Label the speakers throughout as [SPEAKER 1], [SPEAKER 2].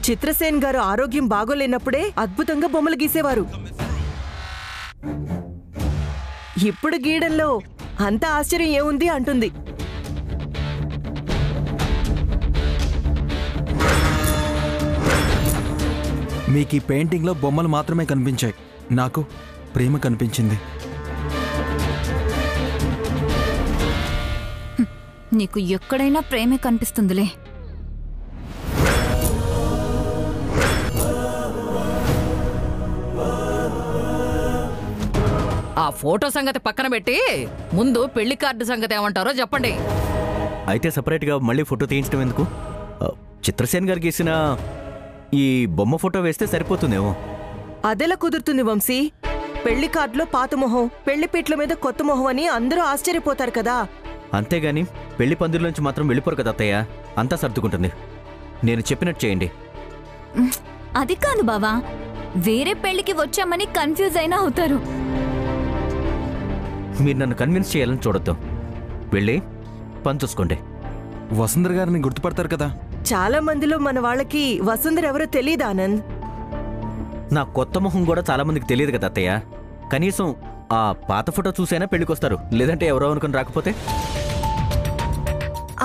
[SPEAKER 1] చిత్రసేన్ గారు ఆరోగ్యం బాగోలేనప్పుడే అద్భుతంగా బొమ్మలు గీసేవారు. ఇప్పుడు గీయడంలో అంత ఆశ్చర్యం ఏముంది అంటుంది.
[SPEAKER 2] మీకు ఈ పెయింటింగ్లో బొమ్మలు మాత్రమే కనిపించాయి, నాకు ప్రేమ కనిపించింది.
[SPEAKER 3] నీకు ఎక్కడైనా ప్రేమే కనిపిస్తుందిలే.
[SPEAKER 4] ఆ ఫోటో సంగతి పక్కన పెట్టి ముందు పెళ్లి కార్డు సంగతి ఏమంటారో చెప్పండి.
[SPEAKER 5] అయితే సపరేట్గా మళ్ళీ ఫోటో తీయించడం ఎందుకు? చిత్రసేన్ గారు గీసిన ఈ బొమ్మ ఫోటో వేస్తే సరిపోతుందేమో.
[SPEAKER 1] అదెలా కుదురుతుంది వంశీ? పెళ్లి కార్డులో పాత మొహం, పెళ్లి పీట్ల మీద కొత్త మొహం అని అందరూ ఆశ్చర్యపోతారు కదా.
[SPEAKER 5] అంతేగాని పెళ్లి పందిరిలోంచి మాత్రం వెళ్ళిపోరు కదా అత్తయ్య, అంతా సర్దుకుంటుంది. నేను చెప్పినట్టు చేయండి.
[SPEAKER 3] అది కాదు బావా, వేరే పెళ్లికి వచ్చామని కన్ఫ్యూజ్ అయినా అవుతారు.
[SPEAKER 5] మీరు నన్ను కన్విన్స్ చేయాలని చూడొద్దు. వెళ్ళి పని చూసుకోండి.
[SPEAKER 2] వసుంధర గారిని గుర్తుపడతారు కదా?
[SPEAKER 1] చాలా మందిలో మన వాళ్ళకి వసుంధర ఎవరో తెలియదు ఆనంద్.
[SPEAKER 5] నా కొత్త మొహం కూడా చాలా మందికి తెలియదు కదా అత్తయ్య. కనీసం ఆ పాత ఫోటో చూసైనా పెళ్లికొస్తారు, లేదంటే ఎవరో అనుకుని రాకపోతే.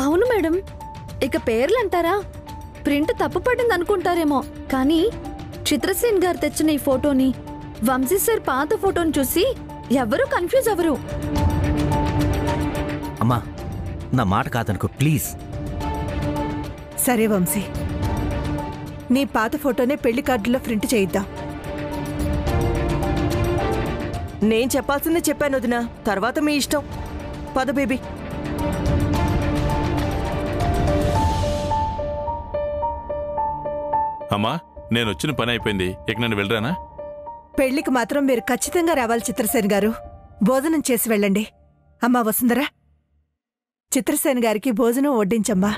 [SPEAKER 6] అవును మేడం, ఇక పేర్లు అంటారా? ప్రింట్ తప్పు పడింది అనుకుంటారేమో, కానీ చిత్రసేన్ గారు తెచ్చిన ఈ ఫోటోని, వంశీ సార్ పాత ఫోటోని చూసి ఎవరూ కన్ఫ్యూజ్ అవ్వరు.
[SPEAKER 5] అమ్మా, నా మాట కాదనుకో ప్లీజ్.
[SPEAKER 1] సరే వంశీ, నీ పాత ఫోటోనే పెళ్లి కార్డులో ప్రింట్ చేయిద్దాం. నేను చెప్పాల్సిందే చెప్పాను వదినా, తర్వాత మీ ఇష్టం. పద బేబీ.
[SPEAKER 7] అమ్మా, నేను వచ్చిన పని అయిపోయింది, ఇక నన్ను వెళ్ళరానా?
[SPEAKER 1] పెళ్లికి మాత్రం మీరు ఖచ్చితంగా రావాలి చిత్రసేన్ గారు. భోజనం చేసి వెళ్ళండి. అమ్మా వసుంధర, చిత్రసేన్ గారికి భోజనం వడ్డించమ్మా.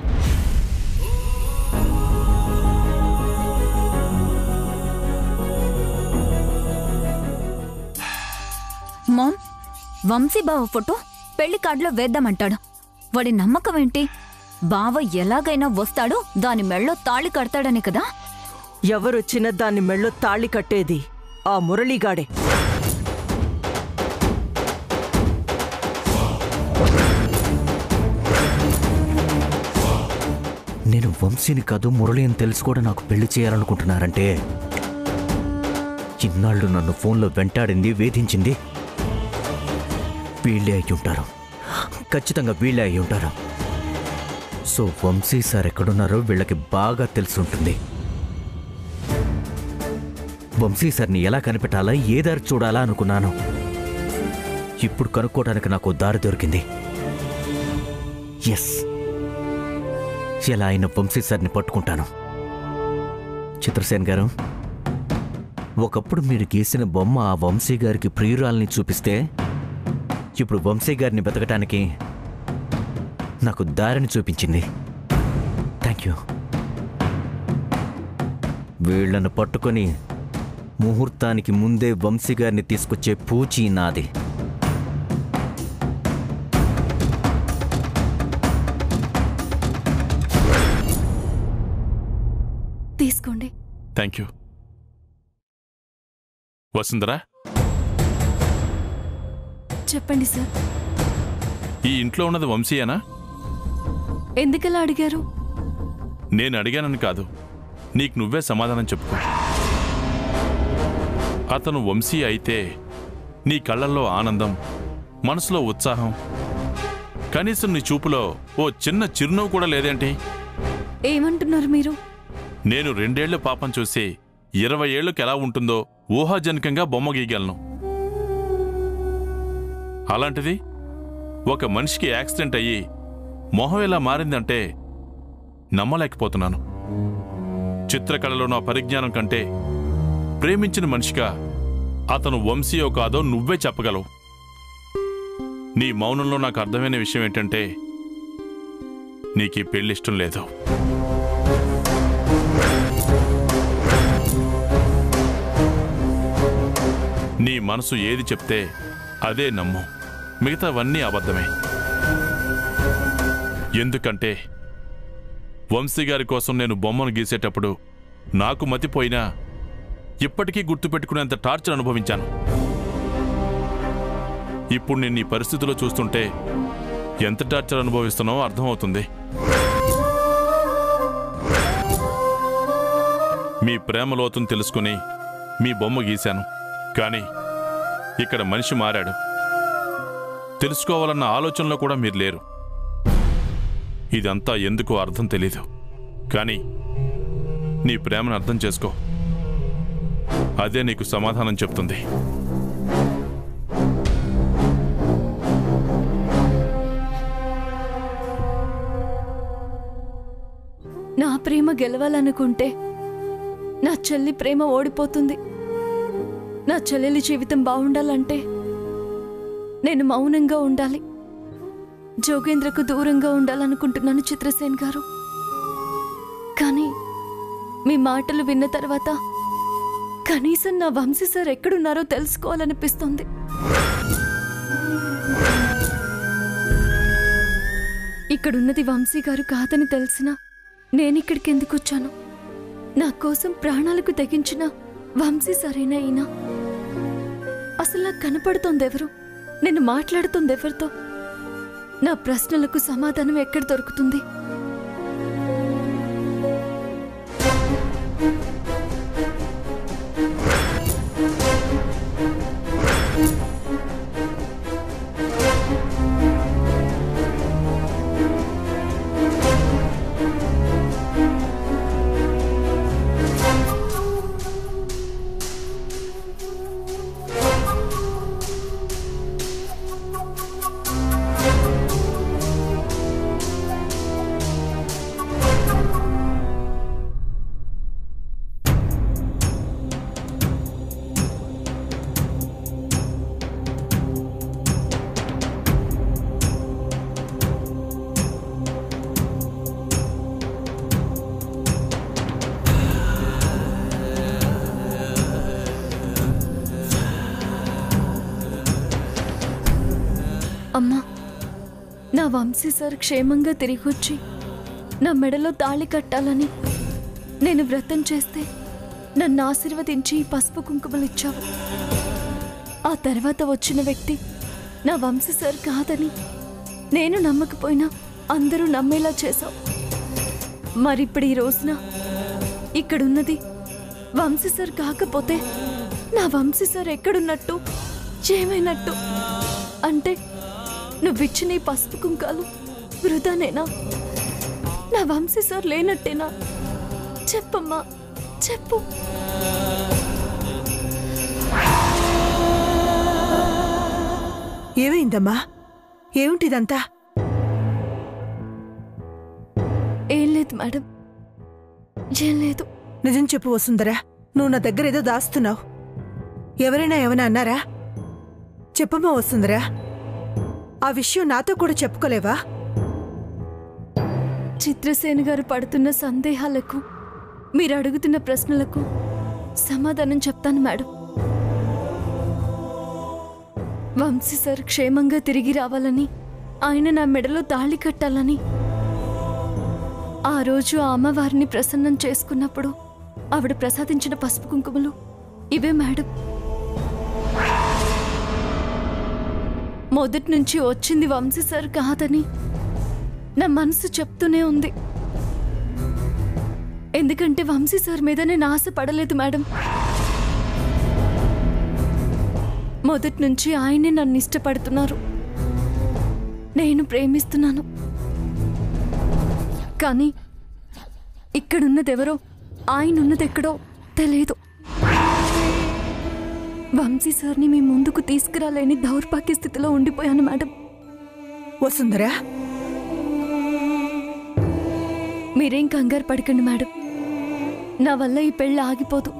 [SPEAKER 3] మామ్, వంశీ బావ ఫోటో పెళ్లి కార్డులో వేద్దామంటాడు. వాడి నమ్మకం ఏంటి? బావ ఎలాగైనా వస్తాడు, దాని మెళ్ళో తాళి కడతాడని కదా.
[SPEAKER 1] ఎవరొచ్చినా దాన్ని మెళ్ళో తాళి కట్టేది ఆ మురళీగాడే.
[SPEAKER 5] నేను వంశీని కాదు మురళి అని తెలిసి కూడా నాకు పెళ్లి చేయాలనుకుంటున్నారంటే, ఇన్నాళ్ళు నన్ను ఫోన్లో వెంటాడింది, వేధించింది వీళ్ళే అయి ఉంటారు. ఖచ్చితంగా వీళ్ళే అయి ఉంటారు. సో వంశీ సార్ ఎక్కడున్నారో వీళ్ళకి బాగా తెలుసుంటుంది. వంశీ సార్ని ఎలా కనిపెట్టాలా, ఏ దారి చూడాలా అనుకున్నాను. ఇప్పుడు కనుక్కోవడానికి నాకు దారి దొరికింది. ఎస్, ఎలా అయినా వంశీ సార్ని పట్టుకుంటాను. చిత్రసేన్ గారు, ఒకప్పుడు మీరు గీసిన బొమ్మ ఆ వంశీ గారికి ప్రియురాల్ని చూపిస్తే, ఇప్పుడు వంశీ గారిని బతకటానికి నాకు దారిని చూపించింది. Thank you. వీళ్లను పట్టుకొని ముహూర్తానికి ముందే వంశీ గారిని తీసుకొచ్చే పూచీ నాది.
[SPEAKER 6] తీసుకోండి.
[SPEAKER 7] Thank you. వసుంధరా,
[SPEAKER 6] చెప్పండి సార్.
[SPEAKER 7] ఈ ఇంట్లో ఉన్నది వంశీయేనా?
[SPEAKER 6] ఎందుకలా అడిగారు?
[SPEAKER 7] నేను అడిగానని కాదు, నీకు నువ్వే సమాధానం చెప్పుకో. అతను వంశీ అయితే నీ కళ్ళల్లో ఆనందం, మనసులో ఉత్సాహం, కనీసం నీ చూపులో ఓ చిన్న చిరునవ్వు కూడా లేదేంటి?
[SPEAKER 6] ఏమంటున్నారు మీరు?
[SPEAKER 7] నేను 2 ఏళ్ల పాపం చూసి 20 ఏళ్లకు ఎలా ఉంటుందో ఊహాజనకంగా బొమ్మ గీయగలను. అలాంటిది ఒక మనిషికి యాక్సిడెంట్ అయ్యి మొహం ఎలా మారిందంటే నమ్మలేకపోతున్నాను. చిత్రకళలో నా పరిజ్ఞానం కంటే ప్రేమించిన మనిషిగా అతను వంశీయో కాదో నువ్వే చెప్పగలవు. నీ మౌనంలో నాకు అర్థమైన విషయం ఏంటంటే, నీకీ పెళ్ళిష్టం లేదు. నీ మనసు ఏది చెప్తే అదే నమ్ము, మిగతావన్నీ అబద్ధమే. ఎందుకంటే వంశీ గారి కోసం నేను బొమ్మను గీసేటప్పుడు నాకు మతిపోయినా ఇప్పటికీ గుర్తుపెట్టుకునేంత టార్చర్ అనుభవించాను. ఇప్పుడు నేను ఈ పరిస్థితిలో చూస్తుంటే ఎంత టార్చర్ అనుభవిస్తున్నావో అర్థమవుతుంది. మీ ప్రేమ లోతును తెలుసుకుని మీ బొమ్మ గీశాను. కానీ ఇక్కడ మనిషి మారాడు. తెలుసుకోవాలన్న ఆలోచనలో కూడా మీరు లేరు. ఇదంతా ఎందుకో అర్థం తెలీదు. కానీ నీ ప్రేమను అర్థం చేసుకో. అదే నీకు సమాధానం చెప్తుంది.
[SPEAKER 6] నా ప్రేమ గెలవాలనుకుంటే నా చెల్లి ప్రేమ ఓడిపోతుంది. నా చెల్లెలి జీవితం బాగుండాలంటే నేను మౌనంగా ఉండాలి. జోగేంద్రకు దూరంగా ఉండాలనుకుంటున్నాను చిత్రసేన్ గారు. కానీ మీ మాటలు విన్న తర్వాత కనీసం నా వంశీ సార్ ఎక్కడున్నారో తెలుసుకోవాలనిపిస్తుంది. ఇక్కడున్నది వంశీ గారు కాదని తెలిసినా నేనిక్కడికి ఎందుకు వచ్చాను? నా కోసం ప్రాణాలకు తెగించిన వంశీ సరైన అయినా అసలు నాకు కనపడుతోంది ఎవరు? నేను మాట్లాడుతోంది ఎవరితో? నా ప్రశ్నలకు సమాధానం ఎక్కడ దొరుకుతుంది? అమ్మా, నా వంశీ సార్ క్షేమంగా తిరిగొచ్చి నా మెడలో తాళి కట్టాలని నేను వ్రతం చేస్తే నన్ను ఆశీర్వదించి పసుపు కుంకుమలు ఇచ్చావు. ఆ తర్వాత వచ్చిన వ్యక్తి నా వంశీ సార్ కాదని నేను నమ్మకపోయినా అందరూ నమ్మేలా చేశావు. మరిప్పుడు ఈ రోజున ఇక్కడున్నది వంశీ సార్ కాకపోతే నా వంశీ సార్ ఎక్కడున్నట్టు, ఏమైనట్టు? అంటే నువ్విచ్చిన ఈ పసుపు కుంకాలు వృధానేనా? నా వంశీ సార్ లేనట్టేనా? చెప్పమ్మా, చెప్పు.
[SPEAKER 1] ఏమైందమ్మా? ఏమిటిదంతా?
[SPEAKER 6] ఏం లేదు మేడం, ఏం లేదు.
[SPEAKER 1] నిజం చెప్పు వసుంధరా, నువ్వు నా దగ్గర ఏదో దాస్తున్నావు. ఎవరైనా ఏమైనా అన్నారా? చెప్పమ్మా వసుంధరా, ఆ విషయం నాతో కూడా చెప్పుకోలేవా?
[SPEAKER 6] చిత్రసేన్ గారు పడుతున్న సందేహాలకు, మీరు అడుగుతున్న ప్రశ్నలకు సమాధానం చెప్తాను మేడం. వంశీ సార్ క్షేమంగా తిరిగి రావాలని, ఆయన నా మెడలో తాళి కట్టాలని ఆ రోజు ఆ అమ్మవారిని ప్రసన్నం చేసుకున్నప్పుడు ఆవిడ ప్రసాదించిన పసుపు కుంకుమలు ఇవే మేడం. మొదటి నుంచి వచ్చింది వంశీ సార్ కాదని నా మనసు చెప్తూనే ఉంది. ఎందుకంటే వంశీ సార్ మీద నేను ఆశ పడలేదు మేడం. మొదటి నుంచి ఆయనే నన్ను ఇష్టపడుతున్నారు, నేను ప్రేమిస్తున్నాను. కానీ ఇక్కడున్నదెవరో, ఆయన ఉన్నదెక్కడో తెలియదు. వంశీ సార్ని మీ ముందుకు తీసుకురాలేని దౌర్భాగ్య స్థితిలో ఉండిపోయాను మేడం.
[SPEAKER 1] వసుంధరా,
[SPEAKER 6] మీరేం కంగారు పడకండి మేడం. నా వల్ల ఈ పెళ్లి ఆగిపోదు.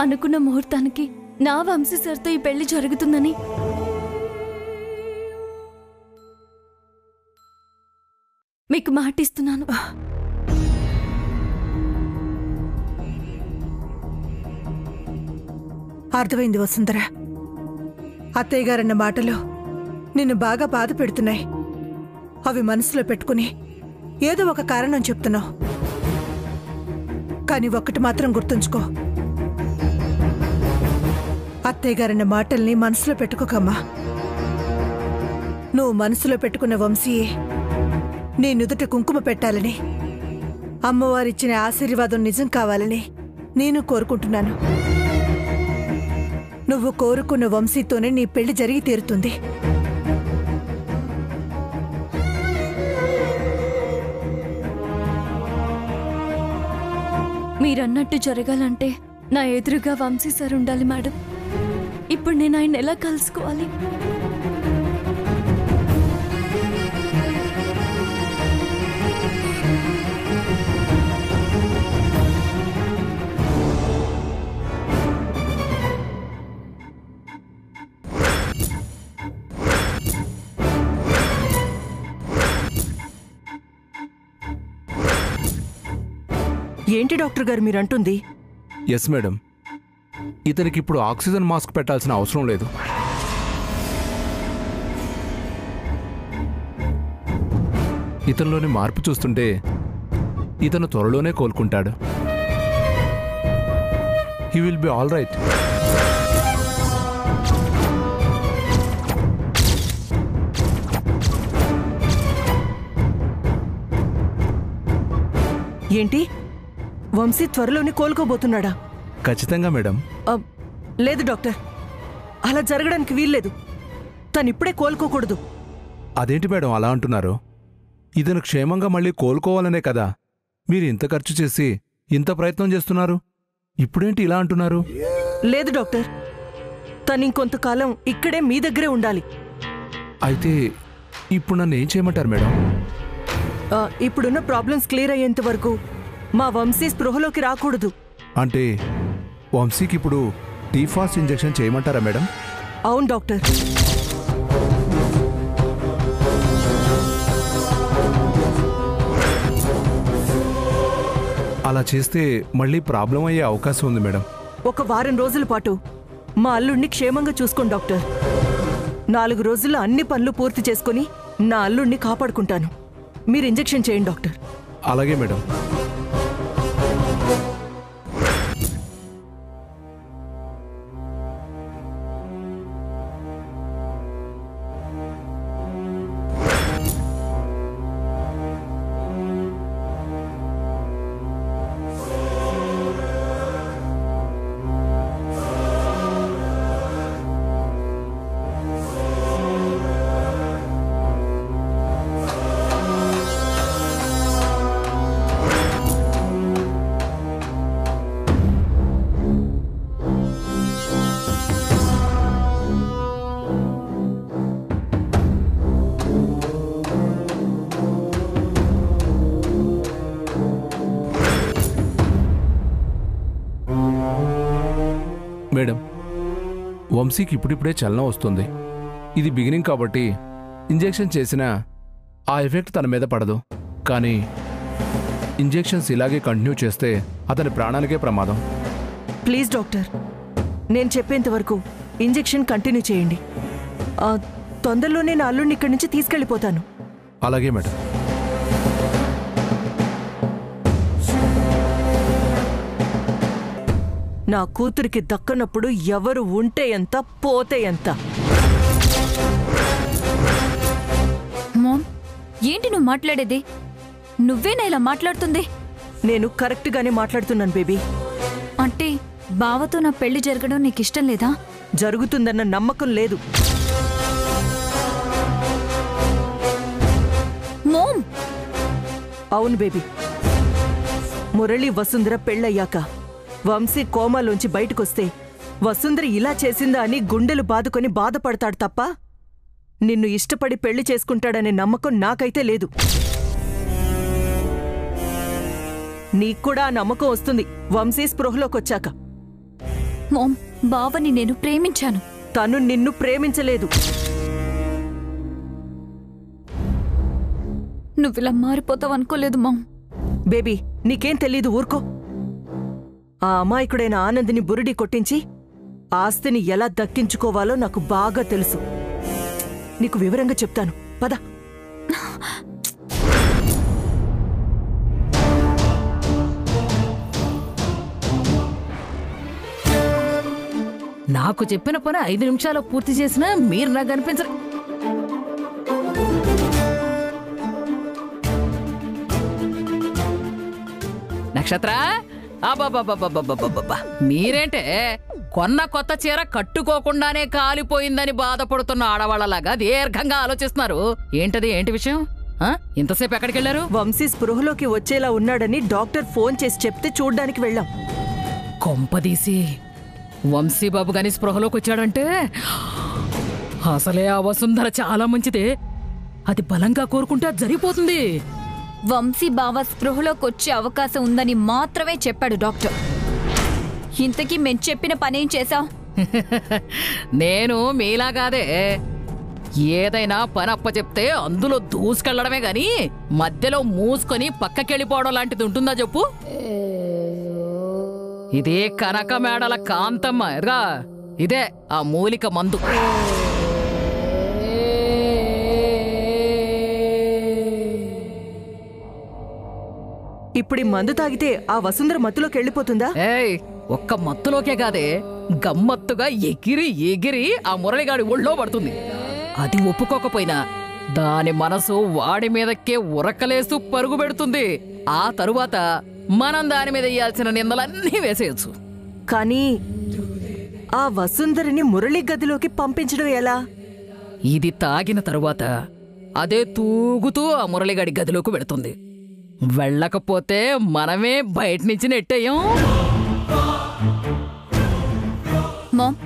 [SPEAKER 6] అనుకున్న ముహూర్తానికి నా వంశీ సార్తో ఈ పెళ్లి జరుగుతుందని మీకు మాటిస్తున్నాను.
[SPEAKER 1] అర్థమైంది వసుంధరా. అత్తయ్య గారన్న మాటలు నిన్ను బాగా బాధ పెడుతున్నాయి. అవి మనసులో పెట్టుకుని ఏదో ఒక కారణం చెప్తున్నావు. కానీ ఒక్కటి మాత్రం గుర్తుంచుకో, అత్తయ్య గారన్న మాటల్ని మనసులో పెట్టుకోకమ్మా. నువ్వు మనసులో పెట్టుకున్న వంశీయే నీ నుదుట కుంకుమ పెట్టాలని, అమ్మవారిచ్చిన ఆశీర్వాదం నిజం కావాలని నేను కోరుకుంటున్నాను. నువ్వు కోరుకున్న వంశీతోనే నీ పెళ్లి జరిగి తీరుతుంది.
[SPEAKER 8] మీరన్నట్టు జరగాలంటే నా ఎదురుగా వంశీ సార్ ఉండాలి మేడం. ఇప్పుడు నేను ఆయన ఎలా కలుసుకోవాలి?
[SPEAKER 9] ఏంటి డాక్టర్ గారు మీరంటుంది?
[SPEAKER 10] ఎస్ మేడం, ఇతనికి ఇప్పుడు ఆక్సిజన్ మాస్క్ పెట్టాల్సిన అవసరం లేదు. ఇతనిలోని మార్పు చూస్తుంటే ఇతను త్వరలోనే కోలుకుంటాడు. He will be all right.
[SPEAKER 9] ఏంటి, వంశీ త్వరలోనే కోలుకోబోతున్నాడా?
[SPEAKER 10] ఖచ్చితంగా మేడం.
[SPEAKER 9] లేదు డాక్టర్, అలా జరగడానికి వీల్లేదు. తనిప్పుడే కోలుకోకూడదు.
[SPEAKER 10] అదేంటి మేడం అలా అంటున్నారు? ఇతను క్షేమంగా మళ్ళీ కోలుకోవాలనే కదా మీరు ఇంత ఖర్చు చేసి ఇంత ప్రయత్నం చేస్తున్నారు. ఇప్పుడేంటి ఇలా అంటున్నారు?
[SPEAKER 9] లేదు డాక్టర్, తనింకొంతకాలం ఇక్కడే మీ దగ్గరే ఉండాలి.
[SPEAKER 10] అయితే ఇప్పుడు నన్ను ఏం చేయమంటారు మేడం?
[SPEAKER 9] ఇప్పుడున్న ప్రాబ్లమ్స్ క్లియర్ అయ్యేంత వరకు మా వంశీ స్పృహలోకి రాకూడదు.
[SPEAKER 10] అంటే వంశీకి ఇప్పుడు టీఫాస్ట్ ఇంజెక్షన్ చేయమంటారా మేడం?
[SPEAKER 9] అవును డాక్టర్.
[SPEAKER 10] అలా చేస్తే మళ్ళీ ప్రాబ్లం అయ్యే అవకాశం ఉంది మేడం.
[SPEAKER 9] ఒక వారం రోజుల పాటు మా అల్లుడిని క్షేమంగా చూసుకోండి డాక్టర్. 4 రోజుల్లో అన్ని పనులు పూర్తి చేసుకుని నా అల్లుడిని కాపాడుకుంటాను. మీరు ఇంజెక్షన్ చేయండి డాక్టర్.
[SPEAKER 10] అలాగే మేడం. మేడం, వంశీకి ఇప్పుడిప్పుడే చలనం వస్తుంది. ఇది బిగినింగ్ కాబట్టి ఇంజెక్షన్ చేసినా ఆ ఎఫెక్ట్ తన మీద పడదు. కానీ ఇంజెక్షన్స్ ఇలాగే కంటిన్యూ చేస్తే అతని ప్రాణానికే ప్రమాదం.
[SPEAKER 9] ప్లీజ్ డాక్టర్, నేను చెప్పేంత వరకు ఇంజెక్షన్ కంటిన్యూ చేయండి. తొందరలోనే నా అల్లుడిని ఇక్కడి నుంచి తీసుకెళ్ళిపోతాను.
[SPEAKER 10] అలాగే మేడం.
[SPEAKER 9] నా కూతురికి దక్కనప్పుడు ఎవరు ఉంటే ఎంత, పోతే ఎంత.
[SPEAKER 3] మామ్, ఏంటి నువ్వు మాట్లాడేది? నువ్వేనా ఇలా మాట్లాడుతుంది?
[SPEAKER 9] నేను కరెక్ట్గానే మాట్లాడుతున్నాను బేబీ.
[SPEAKER 3] అంటే బావతో నా పెళ్లి జరగడం నీకిష్టం లేదా?
[SPEAKER 9] జరుగుతుందన్న నమ్మకం లేదు.
[SPEAKER 3] మోమ్!
[SPEAKER 9] అవును బేబీ, మురళి వసుంధర పెళ్ళయ్యాక వంశీ కోమాలోంచి బయటకొస్తే వసుంధర ఇలా చేసిందా అని గుండెలు బాదుకొని బాధపడతాడు తప్ప నిన్ను ఇష్టపడి పెళ్లి చేసుకుంటాడనే నమ్మకం నాకైతే లేదు. నీక్కూడా ఆ నమ్మకం వస్తుంది వంశీ స్పృహలోకొచ్చాక.
[SPEAKER 3] మోమ్, బావని నేను ప్రేమించాను.
[SPEAKER 9] తను నిన్ను ప్రేమించలేదు.
[SPEAKER 3] నువ్విలా మారిపోతావనుకోలేదు మామ్.
[SPEAKER 9] బేబీ, నీకేం తెలీదు, ఊరుకో. ఆ అమాయకుడైన ఆనందిని బురిడి కొట్టించి ఆస్తిని ఎలా దక్కించుకోవాలో నాకు బాగా తెలుసు. నీకు వివరంగా చెప్తాను, పద.
[SPEAKER 4] నాకు చెప్పిన పని 5 నిమిషాలు పూర్తి చేసినా మీరు నాకు కనిపించరు. నక్షత్ర, అబ్బబ్బబ్బబ్బబ్బబ్బబ్బబ్బా, మీరేంటే కొన్న కొత్త చీర కట్టుకోకుండానే కాలిపోయిందని బాధపడుతున్న ఆడవాళ్ళలాగా దీర్ఘంగా ఆలోచిస్తున్నారు. ఏంటి విషయం? ఇంతసేపు ఎక్కడికి వెళ్ళారు?
[SPEAKER 9] వంశీ స్పృహలోకి వచ్చేలా ఉన్నాడని డాక్టర్ ఫోన్ చేసి చెప్తే చూడ్డానికి వెళ్ళాం.
[SPEAKER 4] కొంపదీసి వంశీబాబు గాని స్పృహలోకి వచ్చాడంటే అసలే ఆ వసుంధర చాలా మంచిదే. అది బలంగా కోరుకుంటే అది జరిగిపోతుంది.
[SPEAKER 3] వంశీ బావ స్పృహలోకి వచ్చే అవకాశం ఉందని మాత్రమే చెప్పాడు డాక్టర్. ఇంతకీ మేం చెప్పిన పనేం చేశావు?
[SPEAKER 4] నేను మీలాగాదే ఏదైనా పని అప్పచెప్తే అందులో దూసుకెళ్లడమే గాని మధ్యలో మూసుకొని పక్కకెళ్ళిపోవడం లాంటిది ఉంటుందా చెప్పు? ఇదే కనక మేడల కాంతమ్మ ఎదుగా, ఇదే ఆ మూలిక మందు.
[SPEAKER 9] ఇప్పుడు ఈ మందు తాగితే ఆ వసుంధర మత్తులోకి వెళ్ళిపోతుందా?
[SPEAKER 4] ఏయ్, ఒక్క మత్తులోకే కాదే, గమ్మత్తుగా ఎగిరి ఎగిరి ఆ మురళిగాడి ఒళ్ళో పడుతుంది. అది ఒప్పుకోకపోయినా దాని మనసు వాడి మీదకే ఉరకలేస్తూ పరుగు పెడుతుంది. ఆ తరువాత మనం దాని మీద వేయాల్సిన నిందలన్నీ వేసేయచ్చు.
[SPEAKER 9] కానీ ఆ వసుంధరిని మురళి గదిలోకి పంపించడం ఎలా?
[SPEAKER 4] ఇది తాగిన తరువాత అదే తూగుతూ ఆ మురళిగాడి గదిలోకి వెళుతుంది. వెళ్ళకపోతే మనమే బయట నుంచి నెట్టేయం.
[SPEAKER 3] మామ్,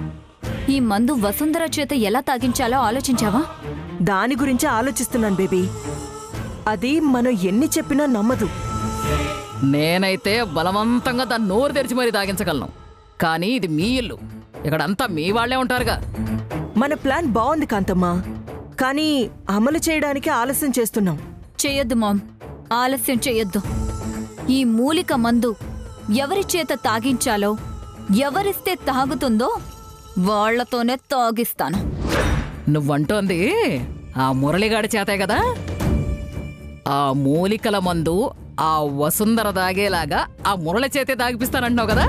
[SPEAKER 3] ఈ మందు వసుంధర చేత ఎలా తాగించాలో ఆలోచించావా?
[SPEAKER 9] దాని గురించి ఆలోచిస్తున్నాను బేబీ. అది మనం ఎన్ని చెప్పినా నమ్మదు.
[SPEAKER 4] నేనైతే బలవంతంగా దాన్ని నోరు తెరిచి మరీ తాగించగలను. కానీ ఇది మీ ఇల్లు, ఇక్కడంతా మీ వాళ్లే ఉంటారుగా.
[SPEAKER 9] మన ప్లాన్ బాగుంది కాంతమ్మా, కానీ అమలు చేయడానికి ఆలస్యం చేస్తున్నాం.
[SPEAKER 3] చెయ్యొద్దు మామ్, ఆలస్యం చెయ్యొద్దు. ఈ మూలిక మందు ఎవరి చేత తాగించాలో, ఎవరిస్తే తాగుతుందో వాళ్లతోనే తాగిస్తాను.
[SPEAKER 4] నువ్వంటోంది ఆ మురళిగాడి చేతే కదా? ఆ మూలికల మందు ఆ వసుంధర దాగేలాగా ఆ మురళి చేతే తాగిపిస్తానంటున్నావు కదా?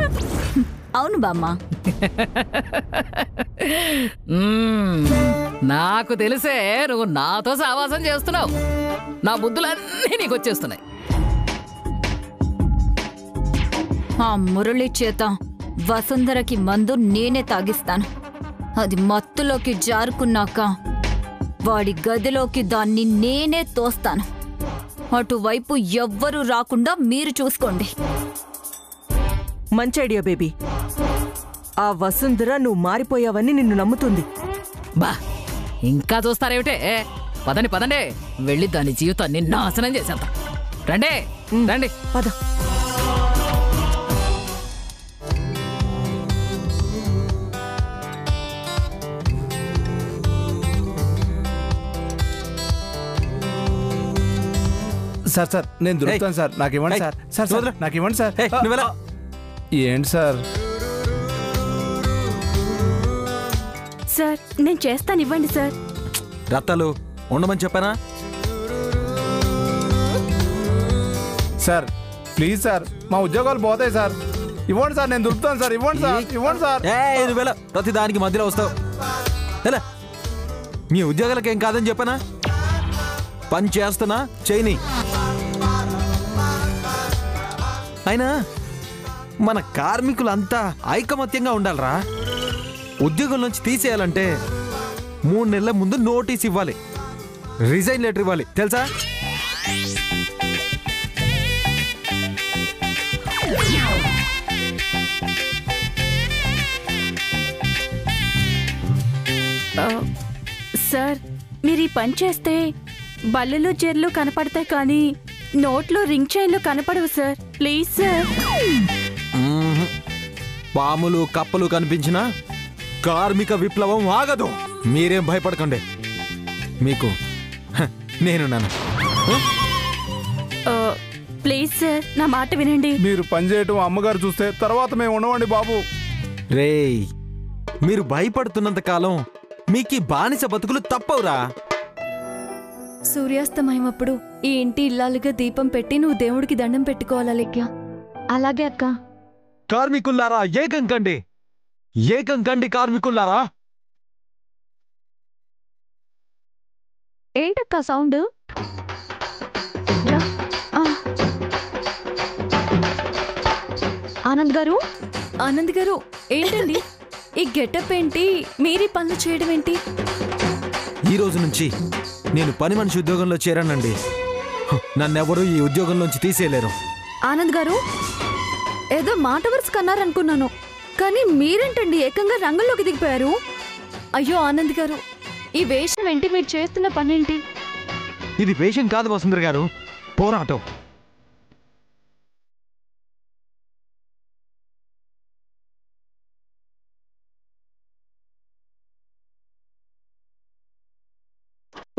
[SPEAKER 3] అవును బామ్మ.
[SPEAKER 4] నాకు తెలిసే నువ్వు నాతో సావాసం చేస్తున్నావు. నా బుద్ధులన్నీ నీకు వచ్చేస్తున్నాయి.
[SPEAKER 3] ఆ మురళి చేత వసుంధరకి మందు నేనే తాగిస్తాను. అది మత్తులోకి జారుకున్నాక వాడి గదిలోకి దాన్ని నేనే తోస్తాను. అటువైపు ఎవ్వరూ రాకుండా మీరు చూసుకోండి.
[SPEAKER 9] మంచి ఐడియా బేబీ. ఆ వసుంధర నువ్వు మారిపోయావని నిన్ను నమ్ముతుంది.
[SPEAKER 4] బా, ఇంకా చూస్తారేమిటే? పదండి, వెళ్ళి దాని జీవితాన్ని నాశనం చేసేద్దాం. రండి.
[SPEAKER 9] పద.
[SPEAKER 10] సార్ నేను దొరుకుతాను సార్, నాకు ఇవ్వండి సార్. సార్ నాకు ఇవ్వండి సార్. ఏంటి సార్?
[SPEAKER 8] సార్ నేను చేస్తాను, ఇవ్వండి సార్.
[SPEAKER 2] రత్తాలు ఉండమని చెప్పానా?
[SPEAKER 10] సార్ ప్లీజ్ సార్, మా ఉద్యోగాలు పోతాయి సార్. ఇవ్వండి సార్, నేను దొరుకుతాను సార్. ఇవ్వండి సార్.
[SPEAKER 2] ప్రతి దానికి మధ్యలో వస్తావు. ఎలా మీ ఉద్యోగాలకు ఏం కాదని చెప్పానా? పని చేస్తున్నా చేయని. అయినా మన కార్మికులంతా ఐకమత్యంగా ఉండాలరా. ఉద్యోగం నుంచి తీసేయాలంటే 3 నెలల ముందు నోటీస్ ఇవ్వాలి, రిజైన్ లెటర్ ఇవ్వాలి, తెలుసా?
[SPEAKER 8] సార్ మీరు ఈ పని చేస్తే బల్లలు జెర్లు కనపడతాయి, కానీ నోట్లో రింగ్ చైన్లు కనపడవు సార్. Please sir.
[SPEAKER 2] పాములు కప్పలు కనిపించినా కార్మిక విప్లవం ఆగదు. మీరేం భయపడకండి, మీకు నేనున్నాను.
[SPEAKER 8] ప్లీజ్ సార్, నా మాట వినండి.
[SPEAKER 10] మీరు పని చేయటం అమ్మగారు చూస్తే తర్వాత మేము ఉండవండి బాబు.
[SPEAKER 2] రేయ్, మీరు భయపడుతున్నంత కాలం మీకు బానిస బతుకులు తప్పవురా.
[SPEAKER 8] సూర్యాస్తమయం అప్పుడు ఈ ఇంటి ఇల్లాలుగా దీపం పెట్టి నువ్వు దేవుడికి దండం పెట్టుకోవాలా లెక్క? అలాగే అక్క.
[SPEAKER 2] కార్మికులారా ఏకం కండి. ఏకం కండి కార్మికులారా,
[SPEAKER 6] ఏంటక్క సౌండ్? ఆనంద్ గారు,
[SPEAKER 11] ఆనంద్ గారు ఏంటండి ఈ గెటప్ ఏంటి? మీరీ పనులు చేయడం ఏంటి?
[SPEAKER 2] ఈ రోజు నుంచి నేను పని మనిషి ఉద్యోగంలో చేరానండి. నన్నెవరూ ఈ ఉద్యోగంలోంచి తీసేయలేరు.
[SPEAKER 6] ఆనంద్ గారు, ఏదో మాట వరుస కన్నారనుకున్నాను, కానీ మీరేంటండి ఏకంగా రంగంలోకి దిగిపోయారు?
[SPEAKER 11] అయ్యో ఆనంద్ గారు, ఈ వేషం ఏంటి? మీరు చేస్తున్న పనేంటి?
[SPEAKER 2] ఇది వేషం కాదు వసుంధర గారు, పోరాటం.